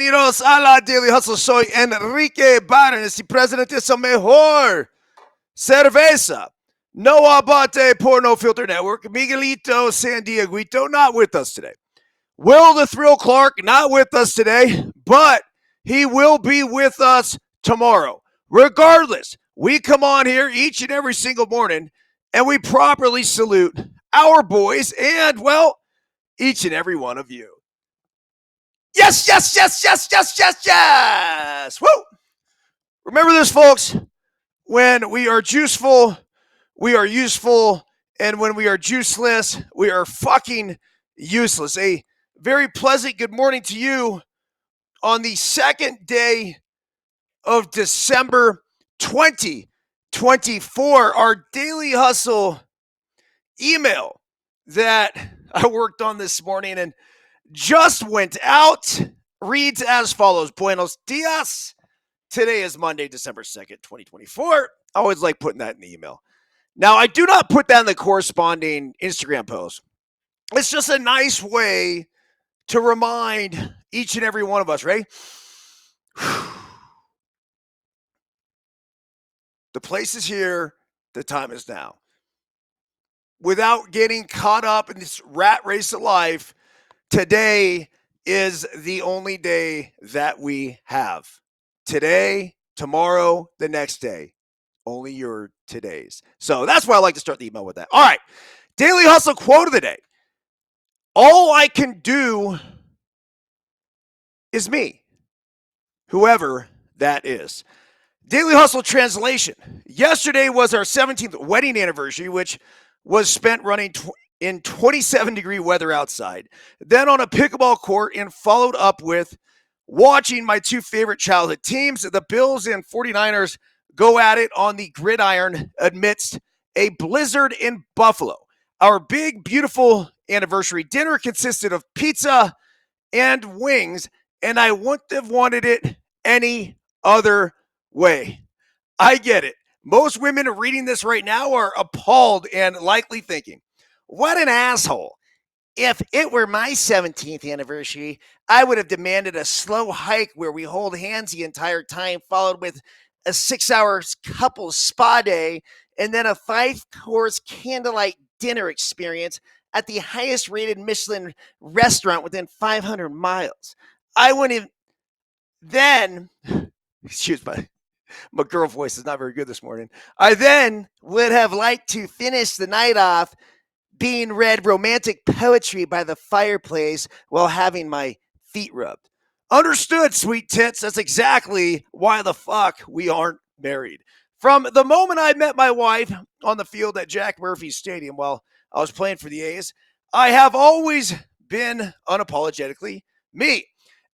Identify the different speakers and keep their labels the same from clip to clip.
Speaker 1: Bienvenidos a la Daily Hustle. Soy Enrique Byrnes y presidente de mejor cerveza. No abate por no filter network. Miguelito San Dieguito not with us today. Will the Thrill Clark not with us today, but he will be with us tomorrow. Regardless, we come on here each and every single morning and we properly salute our boys and, well, each and every one of you. Yes, yes, yes, yes, yes, yes, yes. Woo! Remember this, folks. When we are juiceful, we are useful. And when we are juiceless, we are fucking useless. A very pleasant good morning to you on the second day of December 2024. Our Daily Hustle email that I worked on this morning and just went out reads as follows. Buenos dias. Today is Monday, December 2nd, 2024. I always like putting that in the email. Now, I do not put that in the corresponding Instagram post. It's just a nice way to remind each and every one of us, right? The place is here. The time is now. Without getting caught up in this rat race of life, today is the only day that we have. Today, tomorrow, the next day. Only your todays. So that's why I like to start the email with that. All right. Daily Hustle quote of the day. All I can do is me, whoever that is. Daily Hustle translation. Yesterday was our 17th wedding anniversary, which was spent running in 27-degree weather outside, then on a pickleball court, and followed up with watching my two favorite childhood teams, the Bills and 49ers, go at it on the gridiron amidst a blizzard in Buffalo. Our big, beautiful anniversary dinner consisted of pizza and wings, and I wouldn't have wanted it any other way. I get it. Most women reading this right now are appalled and likely thinking, what an asshole. If it were my 17th anniversary, I would have demanded a slow hike where we hold hands the entire time, followed with a 6-hour couple spa day, and then a 5-course candlelight dinner experience at the highest rated Michelin restaurant within 500 miles. I wouldn't have then, excuse my girl voice is not very good this morning. I then would have liked to finish the night off being read romantic poetry by the fireplace while having my feet rubbed. Understood, sweet tits. That's exactly why the fuck we aren't married. From the moment I met my wife on the field at Jack Murphy Stadium while I was playing for the A's, I have always been unapologetically me.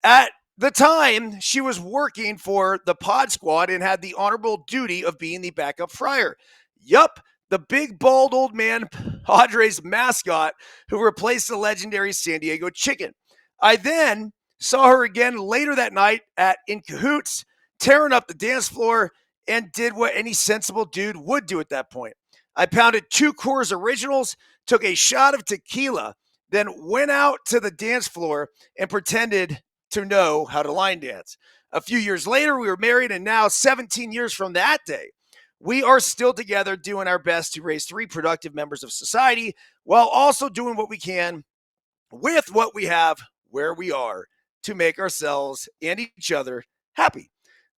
Speaker 1: At the time, she was working for the Pod Squad and had the honorable duty of being the backup Friar. Yup, the big, bald old man, Padres mascot, who replaced the legendary San Diego Chicken. I then saw her again later that night at In Cahoots, tearing up the dance floor, and did what any sensible dude would do at that point. I pounded 2 Coors Originals, took a shot of tequila, then went out to the dance floor and pretended to know how to line dance. A few years later, we were married, and now 17 years from that day, we are still together doing our best to raise 3 productive members of society while also doing what we can with what we have where we are to make ourselves and each other happy.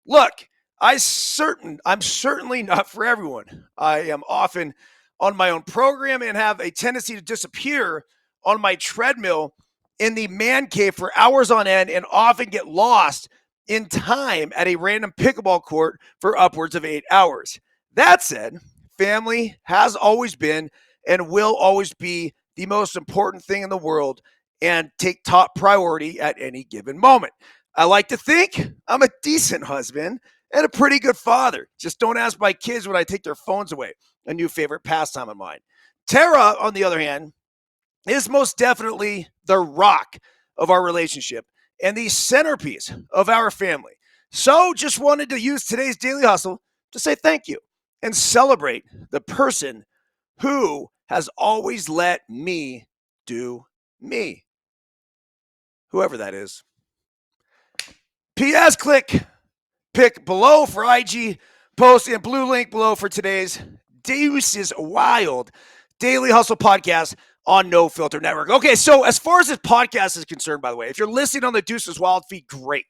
Speaker 1: Look, I'm certainly not for everyone. I am often on my own program and have a tendency to disappear on my treadmill in the man cave for hours on end and often get lost in time at a random pickleball court for upwards of 8 hours. That said, family has always been and will always be the most important thing in the world and take top priority at any given moment. I like to think I'm a decent husband and a pretty good father. Just don't ask my kids when I take their phones away, a new favorite pastime of mine. Tara, on the other hand, is most definitely the rock of our relationship and the centerpiece of our family. So just wanted to use today's Daily Hustle to say thank you and celebrate the person who has always let me do me. Whoever that is. P.S. Pick below for IG post and blue link below for today's Deuces Wild Daily Hustle podcast on No Filter Network. Okay, so as far as this podcast is concerned, by the way, if you're listening on the Deuces Wild feed, great.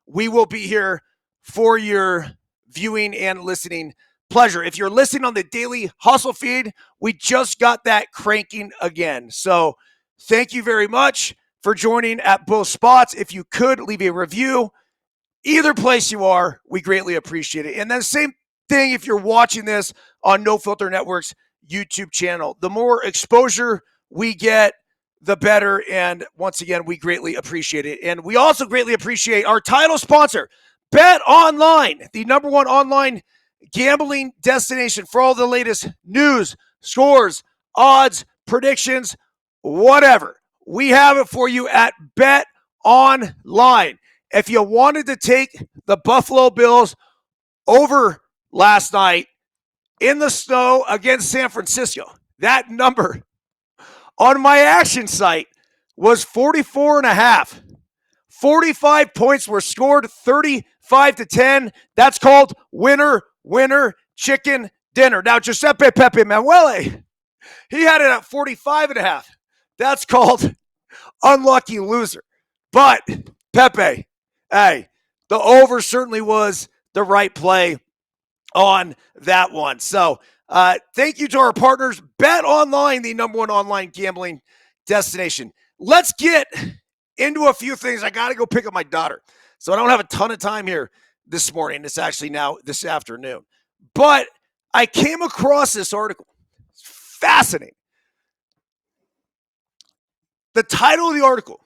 Speaker 1: We will be here for your viewing and listening pleasure. If you're listening on the Daily Hustle feed, we just got that cranking again. So thank you very much for joining at both spots. If you could leave a review, either place you are, we greatly appreciate it. And then same thing if you're watching this on No Filter Network's YouTube channel. The more exposure we get, the better. And once again, we greatly appreciate it. And we also greatly appreciate our title sponsor, Bet Online, the number one online gambling destination for all the latest news, scores, odds, predictions, whatever. We have it for you at Bet Online. If you wanted to take the Buffalo Bills over last night in the snow against San Francisco, that number on my action site was 44.5. 45 points were scored, 35-10. That's called winner, chicken dinner. Now, Giuseppe Pepe Manuele, he had it at 45.5. That's called unlucky loser. But Pepe, hey, the over certainly was the right play on that one. So thank you to our partners, Bet Online, the number one online gambling destination. Let's get into a few things. I got to go pick up my daughter. So I don't have a ton of time here this morning. It's actually now this afternoon. But I came across this article. It's fascinating. The title of the article,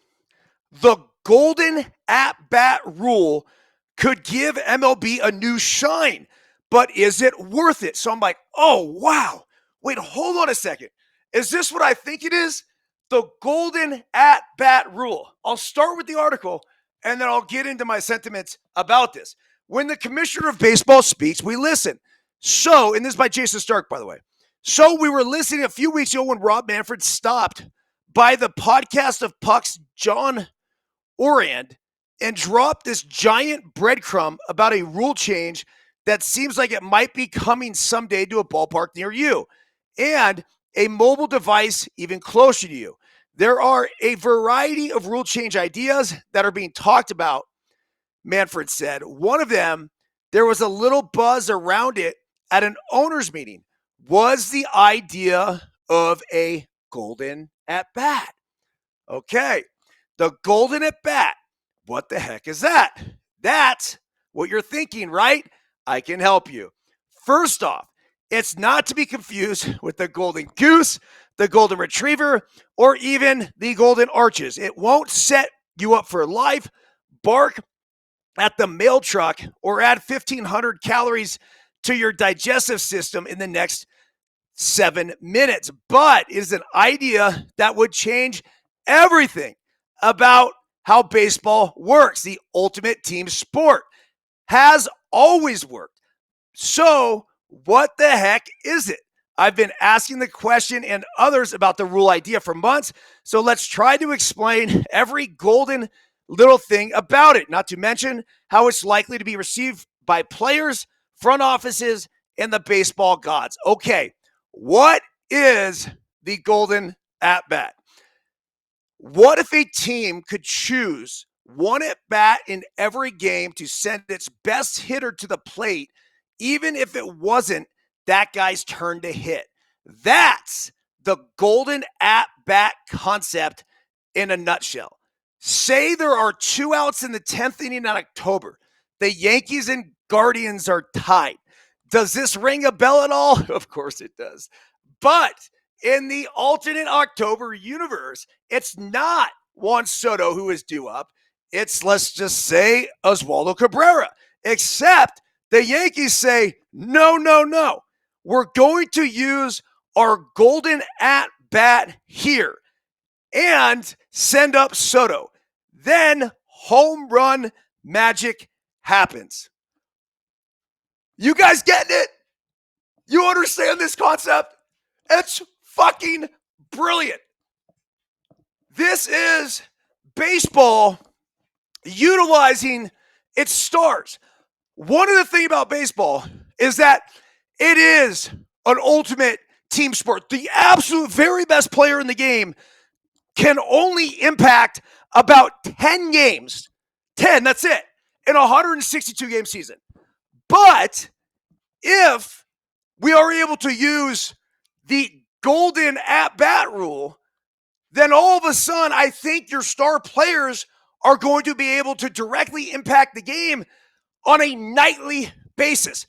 Speaker 1: "The Golden At-Bat Rule Could Give MLB a New Shine, but is it worth it?" So I'm like, oh, wow. Wait, hold on a second. Is this what I think it is? The Golden At-Bat Rule. I'll start with the article, and then I'll get into my sentiments about this. When the commissioner of baseball speaks, we listen. So, and this is by Jason Stark, by the way. So we were listening a few weeks ago when Rob Manfred stopped by the podcast of Puck's John Orand and dropped this giant breadcrumb about a rule change that seems like it might be coming someday to a ballpark near you and a mobile device even closer to you. There are a variety of rule change ideas that are being talked about, Manfred said. One of them, there was a little buzz around it at an owners meeting, was the idea of a golden at bat. Okay, the golden at bat. What the heck is that? That's what you're thinking, right? I can help you. First off, it's not to be confused with the golden goose, the golden retriever, or even the golden arches. It won't set you up for life, bark at the mail truck, or add 1,500 calories to your digestive system in the next 7 minutes. But it is an idea that would change everything about how baseball works. The ultimate team sport has always worked. So what the heck is it? I've been asking the question and others about the rule idea for months. So let's try to explain every golden little thing about it, not to mention how it's likely to be received by players, front offices, and the baseball gods. Okay, what is the golden at-bat? What if a team could choose one at-bat in every game to send its best hitter to the plate, even if it wasn't that guy's turn to hit? That's the golden at-bat concept in a nutshell. Say there are 2 outs in the 10th inning in October. The Yankees and Guardians are tied. Does this ring a bell at all? Of course it does. But in the alternate October universe, it's not Juan Soto who is due up. It's, let's just say, Oswaldo Cabrera. Except the Yankees say, no. We're going to use our golden at-bat here and send up Soto. Then home run magic happens. You guys getting it? You understand this concept? It's fucking brilliant. This is baseball utilizing It's stars. One of the things about baseball is that it is an ultimate team sport. The absolute very best player in the game can only impact about 10 games. 10, that's it, in a 162 game season. But if we are able to use the golden at-bat rule, then all of a sudden, I think your star players are going to be able to directly impact the game on a nightly basis.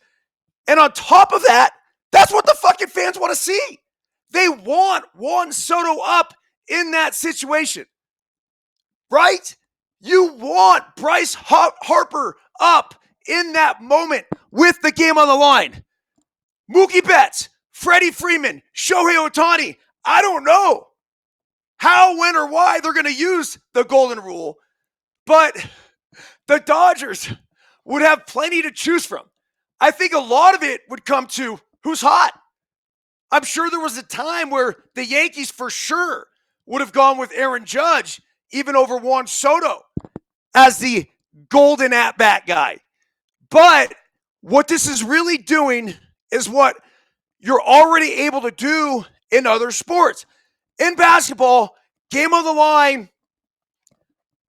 Speaker 1: And on top of that, that's what the fucking fans want to see. They want Juan Soto up in that situation, right? You want Bryce Harper up in that moment with the game on the line. Mookie Betts, Freddie Freeman, Shohei Ohtani. I don't know how, when, or why they're going to use the golden rule, but the Dodgers would have plenty to choose from. I think a lot of it would come to who's hot. I'm sure there was a time where the Yankees for sure would have gone with Aaron Judge even over Juan Soto as the golden at-bat guy. But what this is really doing is what you're already able to do in other sports. In basketball, game on the line,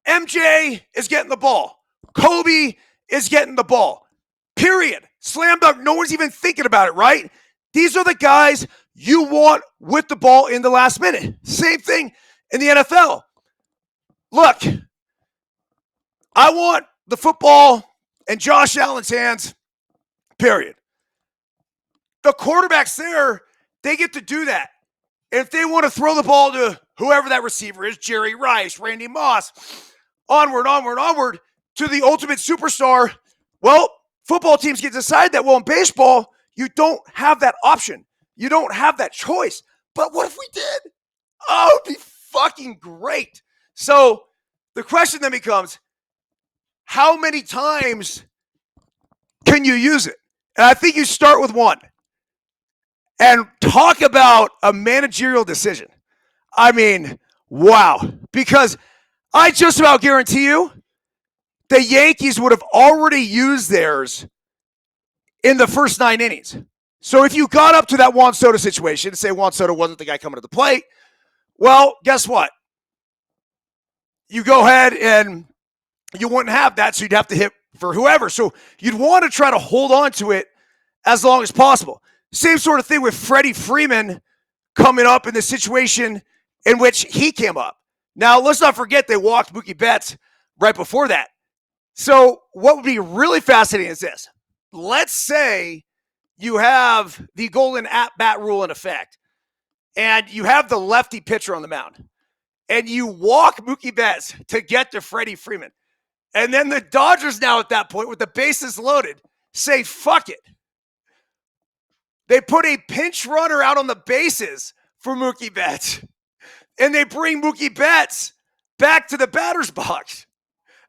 Speaker 1: MJ is getting the ball. Kobe is getting the ball. Period. Slam dunk. No one's even thinking about it, right? These are the guys you want with the ball in the last minute. Same thing in the NFL. Look, I want the football in Josh Allen's hands, period. The quarterbacks there, they get to do that. If they want to throw the ball to whoever that receiver is, Jerry Rice, Randy Moss, onward to the ultimate superstar, well, football teams get to decide that. Well, in baseball, you don't have that option. You don't have that choice. But what if we did? Oh, it would be fucking great. So the question then becomes, how many times can you use it? And I think you start with one. And talk about a managerial decision. I mean, wow. Because I just about guarantee you the Yankees would have already used theirs in the first 9 innings. So if you got up to that Juan Soto situation and say Juan Soto wasn't the guy coming to the plate, well, guess what? You go ahead and you wouldn't have that, so you'd have to hit for whoever. So you'd want to try to hold on to it as long as possible. Same sort of thing with Freddie Freeman coming up in the situation in which he came up. Now, let's not forget they walked Mookie Betts right before that. So what would be really fascinating is this. Let's say you have the golden at-bat rule in effect, and you have the lefty pitcher on the mound, and you walk Mookie Betts to get to Freddie Freeman. And then the Dodgers now at that point, with the bases loaded, say, fuck it. They put a pinch runner out on the bases for Mookie Betts. And they bring Mookie Betts back to the batter's box.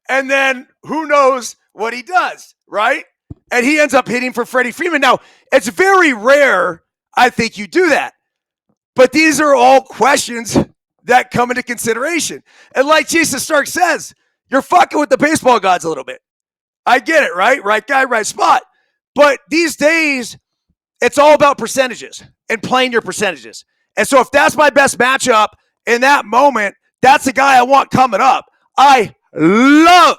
Speaker 1: And then who knows what he does, right? And he ends up hitting for Freddie Freeman. Now, it's very rare, I think, you do that. But these are all questions that come into consideration. And like Jason Stark says, you're fucking with the baseball gods a little bit. I get it, right? Right guy, right spot. But these days, it's all about percentages and playing your percentages. And so if that's my best matchup in that moment, that's the guy I want coming up. I love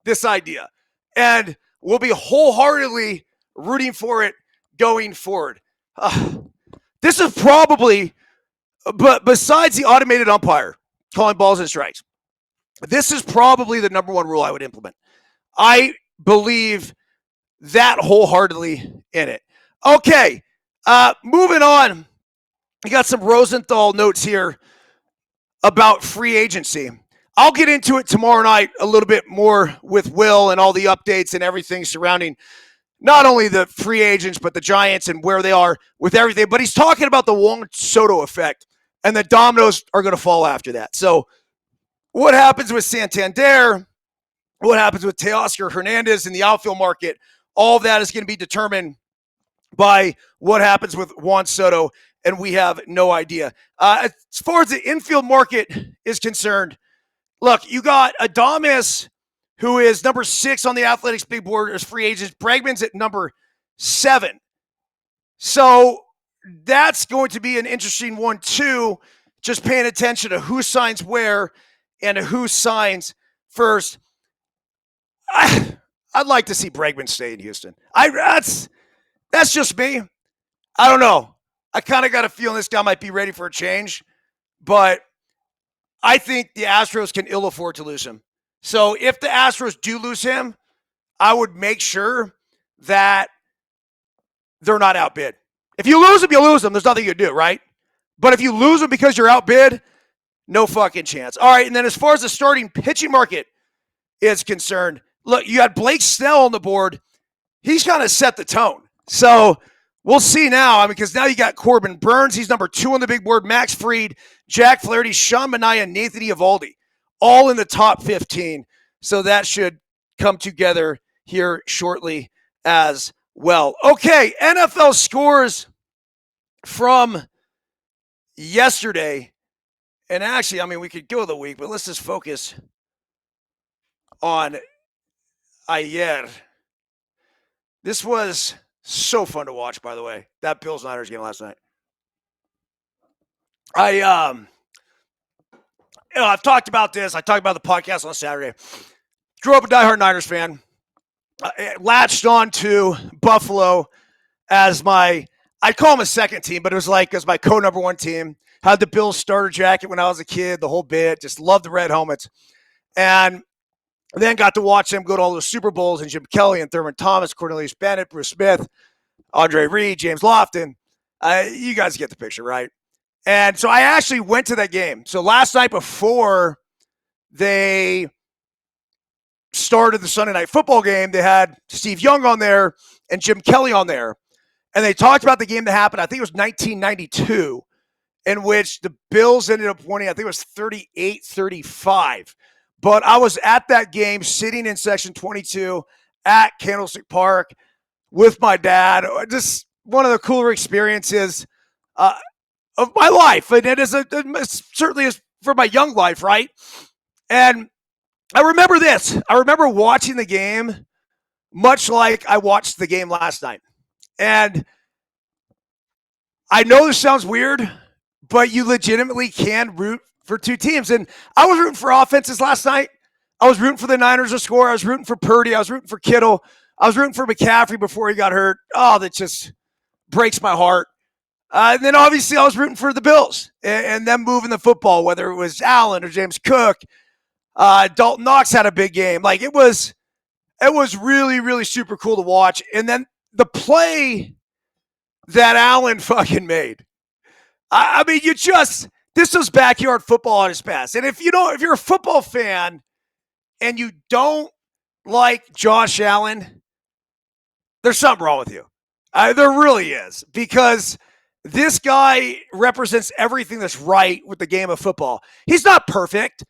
Speaker 1: this idea. And we'll be wholeheartedly rooting for it going forward. This is probably, but besides the automated umpire calling balls and strikes, this is probably the number one rule I would implement. I believe that wholeheartedly in it. Okay, moving on. I got some Rosenthal notes here about free agency. I'll get into it tomorrow night a little bit more with Will and all the updates and everything surrounding not only the free agents, but the Giants and where they are with everything. But he's talking about the Juan Soto effect, and the dominoes are going to fall after that. So what happens with Santander, what happens with Teoscar Hernandez in the outfield market, all of that is going to be determined by what happens with Juan Soto, and we have no idea. As far as the infield market is concerned, look, you got Adames who is number 6 on the Athletics big board as free agents. Bregman's at number 7. So that's going to be an interesting one, too. Just paying attention to who signs where and who signs first. I'd like to see Bregman stay in Houston. That's just me. I don't know. I kind of got a feeling this guy might be ready for a change, but I think the Astros can ill afford to lose him. So if the Astros do lose him, I would make sure that they're not outbid. If you lose him, you lose him. There's nothing you can do, right? But if you lose him because you're outbid, no fucking chance. All right, and then as far as the starting pitching market is concerned, look, you had Blake Snell on the board. He's kind of set the tone. So we'll see now. I mean, because now you got Corbin Burns. He's number 2 on the big board. Max Fried, Jack Flaherty, Sean Manaea, Nathan Eovaldi, all in the top 15. So that should come together here shortly as well. Okay, NFL scores from yesterday. And actually, I mean, we could go the week, but let's just focus on ayer. This was so fun to watch, by the way, that Bills-Niners game last night. I've talked about this. I talked about the podcast on Saturday. Grew up a diehard Niners fan. Latched on to Buffalo as I'd call them a second team, but it was like as my co-number 1 team. Had the Bills starter jacket when I was a kid, the whole bit. Just loved the red helmets. And then got to watch them go to all those Super Bowls and Jim Kelly and Thurman Thomas, Cornelius Bennett, Bruce Smith, Andre Reed, James Lofton. You guys get the picture, right? And so I actually went to that game. So last night before they started the Sunday Night Football game, they had Steve Young on there and Jim Kelly on there. And they talked about the game that happened, I think it was 1992, in which the Bills ended up winning, I think it was 38-35. But I was at that game sitting in section 22 at Candlestick Park with my dad. Just one of the cooler experiences of my life. And it certainly is for my young life, right? And I remember this. I remember watching the game much like I watched the game last night. And I know this sounds weird, but you legitimately can root for 2 teams. And I was rooting for offenses last night. I was rooting for the Niners to score. I was rooting for Purdy. I was rooting for Kittle. I was rooting for McCaffrey before he got hurt. Oh, that just breaks my heart. And then obviously I was rooting for the Bills and them moving the football, whether it was Allen or James Cook. Dalton Knox had a big game. Like it was really, really super cool to watch. And then the play that Allen fucking made. I mean, this was backyard football at its best. And if you're a football fan and you don't like Josh Allen, there's something wrong with you. There really is, because this guy represents everything that's right with the game of football. He's not perfect.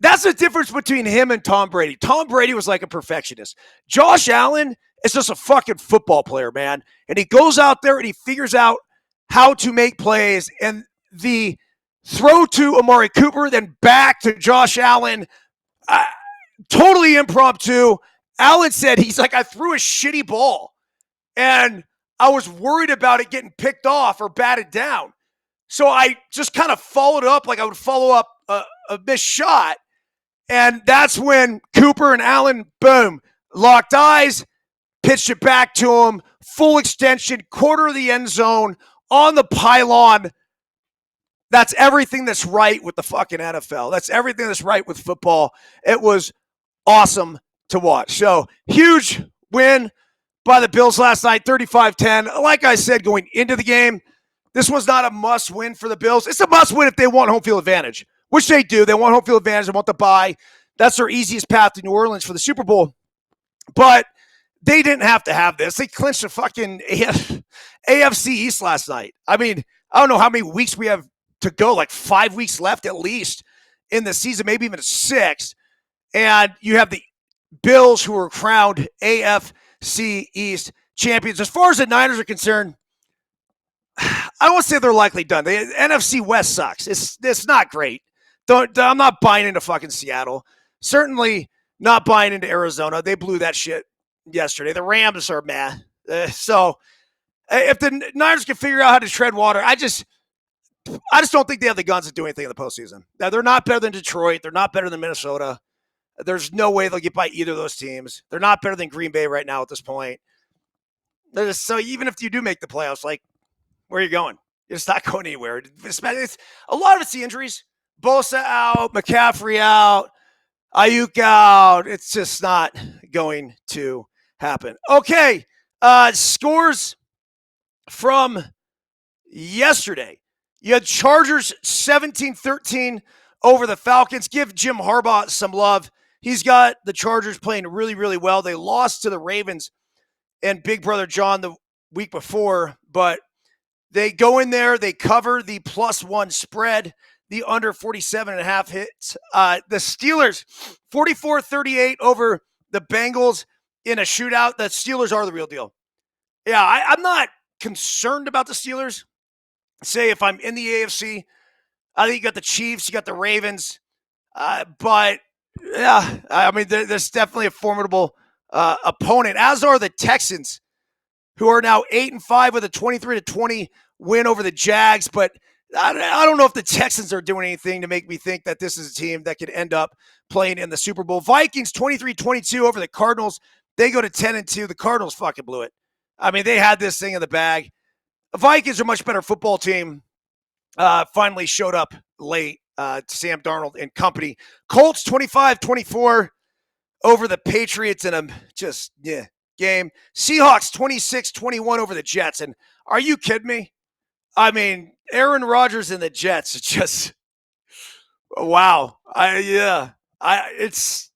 Speaker 1: That's the difference between him and Tom Brady. Tom Brady was like a perfectionist. Josh Allen is just a fucking football player, man. And he goes out there and he figures out how to make plays. And the throw to Amari Cooper, then back to Josh Allen, totally impromptu. Allen said, he's like, I threw a shitty ball and I was worried about it getting picked off or batted down. So I just kind of followed up like I would follow up a missed shot. And that's when Cooper and Allen, boom, locked eyes, pitched it back to him, full extension, quarter of the end zone, on the pylon. That's everything that's right with the fucking NFL. That's everything that's right with football. It was awesome to watch. So, huge win by the Bills last night, 35-10. Like I said, going into the game, this was not a must win for the Bills. It's a must win if they want home field advantage, which they do. They want home field advantage. They want the bye. That's their easiest path to New Orleans for the Super Bowl. But they didn't have to have this. They clinched the fucking AFC East last night. I mean, I don't know how many weeks we have to go, like 5 weeks left at least in the season, maybe even 6. And you have the Bills, who were crowned AFC East champions. As far as the Niners are concerned, I won't say they're likely done. The NFC West sucks. It's not great. I'm not buying into fucking Seattle. Certainly Not buying into Arizona. They blew that shit yesterday. The Rams are meh. So if the Niners can figure out how to tread water, I just don't think they have the guns to do anything in the postseason. Now, they're not better than Detroit. They're not better than Minnesota. There's no way they'll get by either of those teams. They're not better than Green Bay right now at this point. So even if you do make the playoffs, like, where are you going? You're just not going anywhere. A lot of it's the injuries. Bosa out, McCaffrey out, Ayuk out. It's just not going to happen. Okay, scores from yesterday. You had Chargers 17-13 over the Falcons. Give Jim Harbaugh some love. He's got the Chargers playing really, really well. They lost to the Ravens and Big Brother John the week before, but they go in there, they cover the +1 spread, the under 47.5 hits. The Steelers, 44-38 over the Bengals in a shootout. The Steelers are the real deal. Yeah, I'm not concerned about the Steelers. Say if I'm in the AFC, I think you got the Chiefs, you got the Ravens. But, yeah, I mean, there's definitely a formidable opponent, as are the Texans, who are now 8-5 with a 23-20 win over the Jags. But I don't know if the Texans are doing anything to make me think that this is a team that could end up playing in the Super Bowl. Vikings 23-22 over the Cardinals. They go to 10-2. The Cardinals fucking blew it. I mean, they had this thing in the bag. The Vikings are a much better football team. Finally showed up late. Sam Darnold and company. Colts 25-24 over the Patriots in a game. Seahawks 26-21 over the Jets. And are you kidding me? I mean, Aaron Rodgers and the Jets, just wow. I was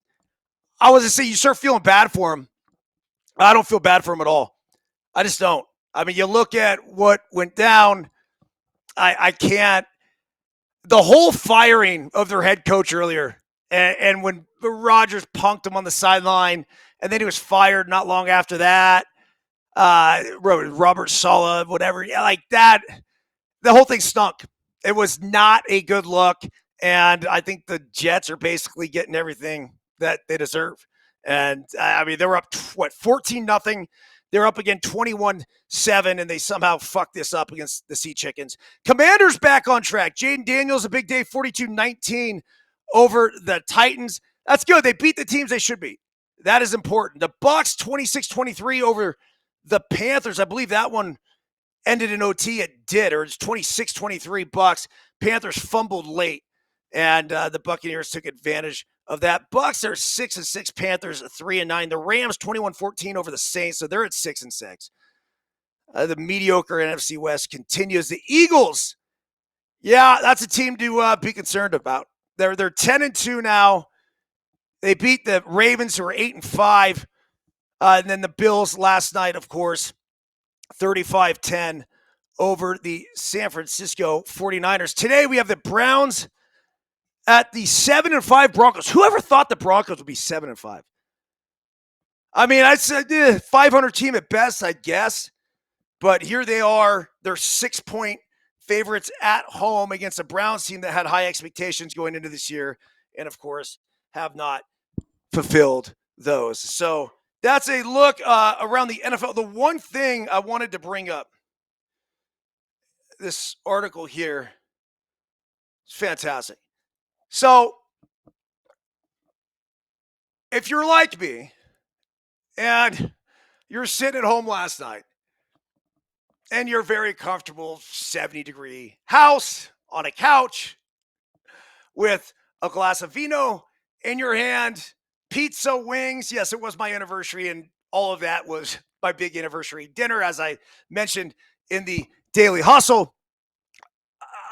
Speaker 1: gonna say you start feeling bad for him. I don't feel bad for him at all. I just don't. I mean, you look at what went down. I can't. The whole firing of their head coach earlier, and when Rodgers punked him on the sideline, and then he was fired not long after that. Robert Saleh, whatever, like that. The whole thing stunk. It was not a good look, and I think the Jets are basically getting everything that they deserve. And I mean, they were up 14-0. They're up again 21-7, and they somehow fucked this up against the Sea Chickens. Commanders back on track. Jaden Daniels, a big day, 42-19 over the Titans. That's good. They beat the teams they should beat. That is important. The Bucs 26-23 over the Panthers. I believe that one ended in OT. It did, or it's 26-23 Bucs. Panthers fumbled late, and the Buccaneers took advantage of that. Bucs are 6-6. Panthers 3-9. The Rams 21-14 over the Saints, so they're at 6-6. The mediocre NFC West continues. The Eagles, yeah, that's a team to be concerned about. They're 10-2 now. They beat the Ravens, who are 8-5, and then the Bills last night, of course, 35-10 over the San Francisco 49ers. Today we have the Browns at the 7-5 Broncos. Whoever thought the Broncos would be 7-5? I mean, I said 500 team at best, I guess. But here they are. They're 6-point favorites at home against a Browns team that had high expectations going into this year, and of course have not fulfilled those. So that's a look around the NFL. The one thing I wanted to bring up, this article here, is fantastic. So if you're like me and you're sitting at home last night and you're very comfortable, 70-degree house on a couch with a glass of vino in your hand, pizza, wings. Yes, it was my anniversary, and all of that was my big anniversary dinner, as I mentioned in the Daily Hustle.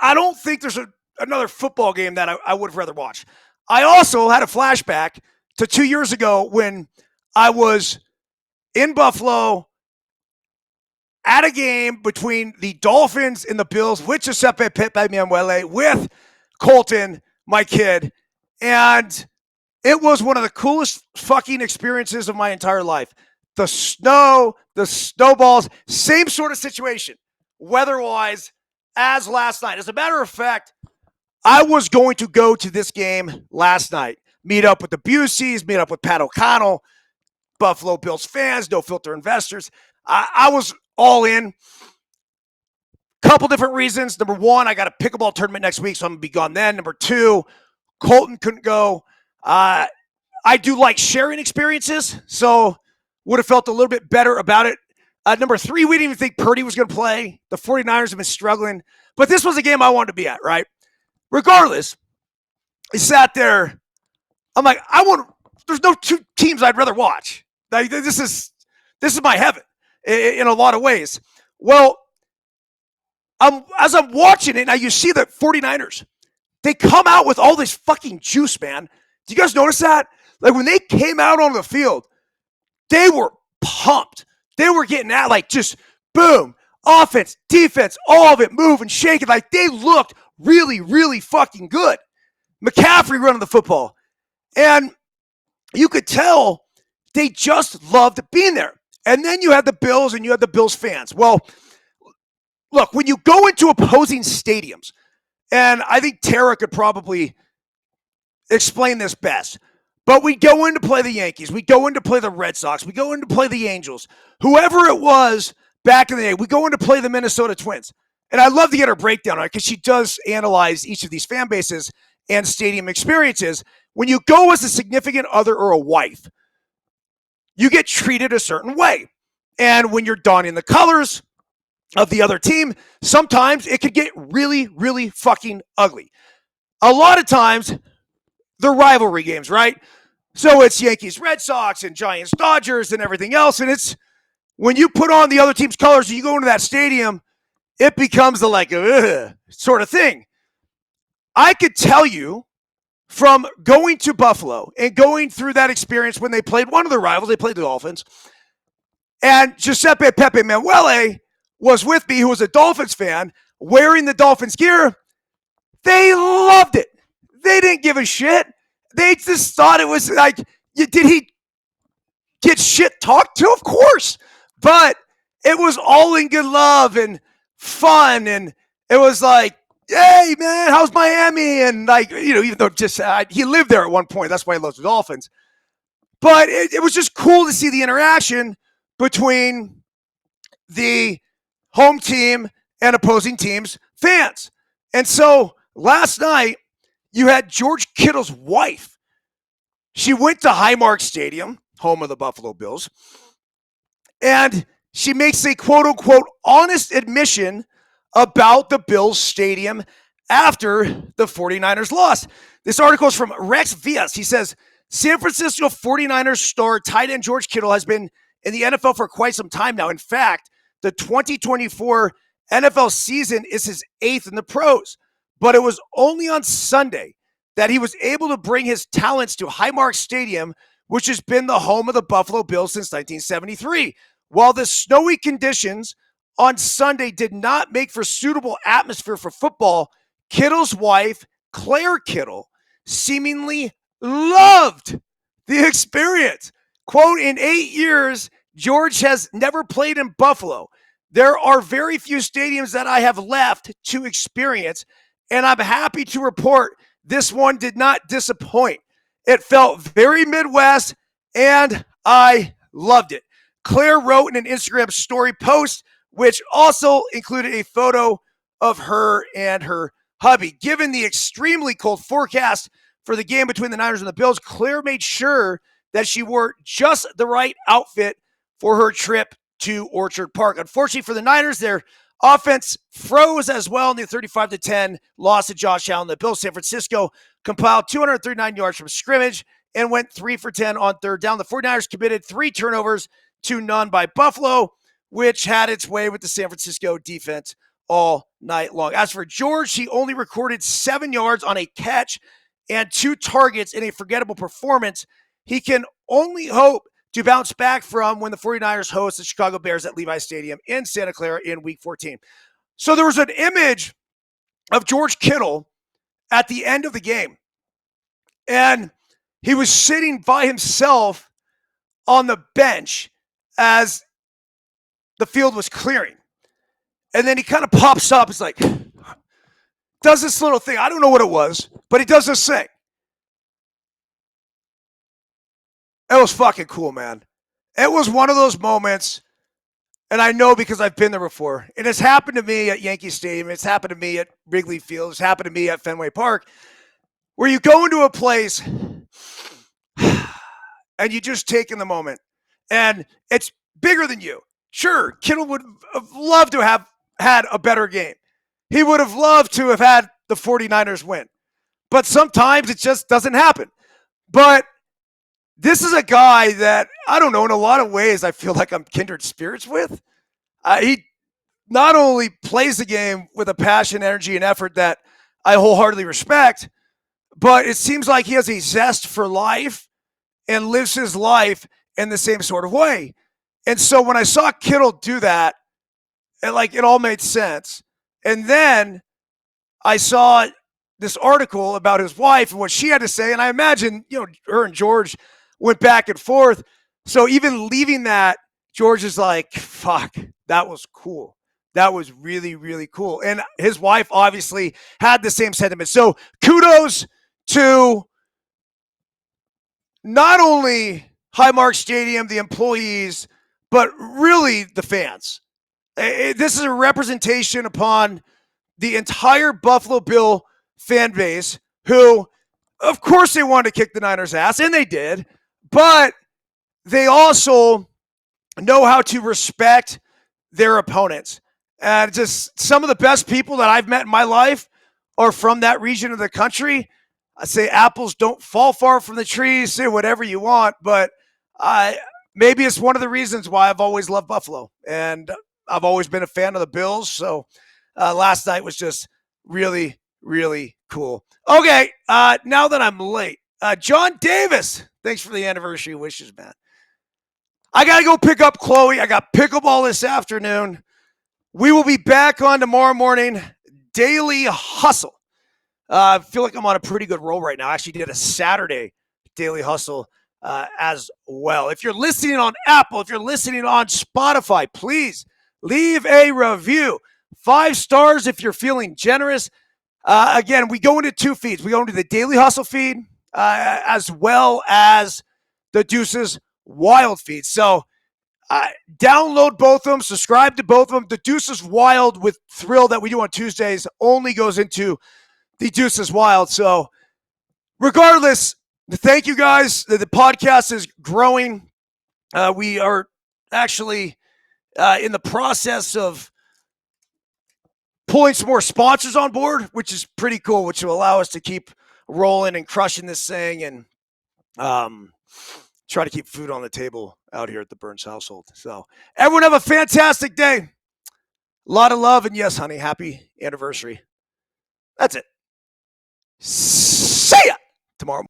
Speaker 1: I don't think there's another football game that I would have rather watched. I also had a flashback to 2 years ago when I was in Buffalo at a game between the Dolphins and the Bills with Giuseppe Pepe Manuele, with Colton, my kid, and it was one of the coolest fucking experiences of my entire life. The snow, the snowballs, same sort of situation, weather-wise, as last night. As a matter of fact, I was going to go to this game last night. meet up with the Buseys, meet up with Pat O'Connell, Buffalo Bills fans, no filter investors. I was all in. Couple different reasons. Number one, I got a pickleball tournament next week, so I'm going to be gone then. Number two, Colton couldn't go. I do like sharing experiences, so would have felt a little bit better about it. Number three, we didn't even think Purdy was going to play. The 49ers have been struggling, but this was a game I wanted to be at, right? Regardless, I sat there. I'm like, there's no two teams I'd rather watch. Like, this is my heaven in a lot of ways. Well, as I'm watching it, now you see the 49ers, they come out with all this fucking juice, man. Do you guys notice that? Like, when they came out on the field, they were pumped. They were getting at, like, just boom, offense, defense, all of it moving, shaking. Like, they looked really, really fucking good. McCaffrey running the football. And you could tell they just loved being there. And then you had the Bills and you had the Bills fans. Well, look, when you go into opposing stadiums, and I think Tara could probably explain this best, but we go in to play the Yankees, we go in to play the Red Sox, we go in to play the Angels, whoever it was back in the day, we go in to play the Minnesota Twins. And I love to get her breakdown on it because she does analyze each of these fan bases and stadium experiences. When you go as a significant other or a wife, you get treated a certain way. And when you're donning the colors of the other team, sometimes it could get really, really fucking ugly. A lot of times, they're rivalry games, right? So it's Yankees, Red Sox, and Giants, Dodgers, and everything else. And it's when you put on the other team's colors and you go into that stadium, it becomes the like, sort of thing. I could tell you from going to Buffalo and going through that experience when they played one of their rivals, they played the Dolphins, and Giuseppe Pepe Manuele was with me, who was a Dolphins fan, wearing the Dolphins gear. They loved it. They didn't give a shit. They just thought it was like, did he get shit talked to? Of course. But it was all in good love and fun. And it was like, hey, man, how's Miami? And like, even though he lived there at one point. That's why he loves the Dolphins. But it was just cool to see the interaction between the home team and opposing team's fans. And so last night, you had George Kittle's wife. She went to Highmark Stadium, home of the Buffalo Bills, and she makes a quote-unquote honest admission about the Bills stadium after the 49ers lost. This article is from Rex Vias. He says, San Francisco 49ers star tight end George Kittle has been in the NFL for quite some time now. In fact, the 2024 NFL season is his 8th in the pros. But it was only on Sunday that he was able to bring his talents to Highmark Stadium, which has been the home of the Buffalo Bills since 1973. While the snowy conditions on Sunday did not make for suitable atmosphere for football, Kittle's wife, Claire Kittle, seemingly loved the experience. Quote, in 8 years, George has never played in Buffalo. There are very few stadiums that I have left to experience, and I'm happy to report this one did not disappoint. It felt very Midwest, and I loved it. Claire wrote in an Instagram story post, which also included a photo of her and her hubby. Given the extremely cold forecast for the game between the Niners and the Bills, Claire made sure that she wore just the right outfit for her trip to Orchard Park. Unfortunately for the Niners, their offense froze as well in the 35-10 loss to Josh Allen. The Bills, San Francisco, compiled 239 yards from scrimmage and went 3 for 10 on third down. The 49ers committed 3 turnovers to none by Buffalo, which had its way with the San Francisco defense all night long. As for George, he only recorded 7 yards on a catch and 2 targets in a forgettable performance. He can only hope to bounce back from when the 49ers host the Chicago Bears at Levi Stadium in Santa Clara in Week 14. So there was an image of George Kittle at the end of the game, and he was sitting by himself on the bench as the field was clearing. And then he kind of pops up. It's like, does this little thing. I don't know what it was, but he does this thing. It was fucking cool, man. It was one of those moments, and I know because I've been there before. It has happened to me at Yankee Stadium. It's happened to me at Wrigley Field. It's happened to me at Fenway Park, where you go into a place and you just take in the moment, and it's bigger than you. Sure, Kittle would have loved to have had a better game. He would have loved to have had the 49ers win. But sometimes it just doesn't happen. But this is a guy that, I don't know, in a lot of ways, I feel like I'm kindred spirits with. He not only plays the game with a passion, energy, and effort that I wholeheartedly respect, but it seems like he has a zest for life and lives his life in the same sort of way. And so when I saw Kittle do that, it all made sense. And then I saw this article about his wife and what she had to say, and I imagine, her and George went back and forth. So even leaving that, George is like, fuck, that was cool. That was really, really cool. And his wife obviously had the same sentiment. So kudos to not only Highmark Stadium, the employees, but really the fans. This is a representation upon the entire Buffalo Bill fan base who, of course, they wanted to kick the Niners' ass, and they did, but they also know how to respect their opponents. And just some of the best people that I've met in my life are from that region of the country. I say apples don't fall far from the trees, say whatever you want, but maybe it's one of the reasons why I've always loved Buffalo. And I've always been a fan of the Bills. So last night was just really, really cool. Okay, now that I'm late, John Davis, thanks for the anniversary wishes, man. I got to go pick up Chloe. I got pickleball this afternoon. We will be back on tomorrow morning. Daily Hustle. I feel like I'm on a pretty good roll right now. I actually did a Saturday Daily Hustle as well. If you're listening on Apple, if you're listening on Spotify, please leave a review. 5 stars if you're feeling generous. Again, we go into 2 feeds. We go into the Daily Hustle feed as well as the Deuces Wild feed. So download both of them, subscribe to both of them. The Deuces Wild with Thrill that we do on Tuesdays only goes into the Deuces Wild. So regardless, thank you guys. The podcast is growing. We are actually in the process of pulling some more sponsors on board, which is pretty cool, which will allow us to keep rolling and crushing this thing and try to keep food on the table out here at the Byrnes household. So everyone have a fantastic day. A lot of love. And yes, honey, happy anniversary. That's it. See ya tomorrow.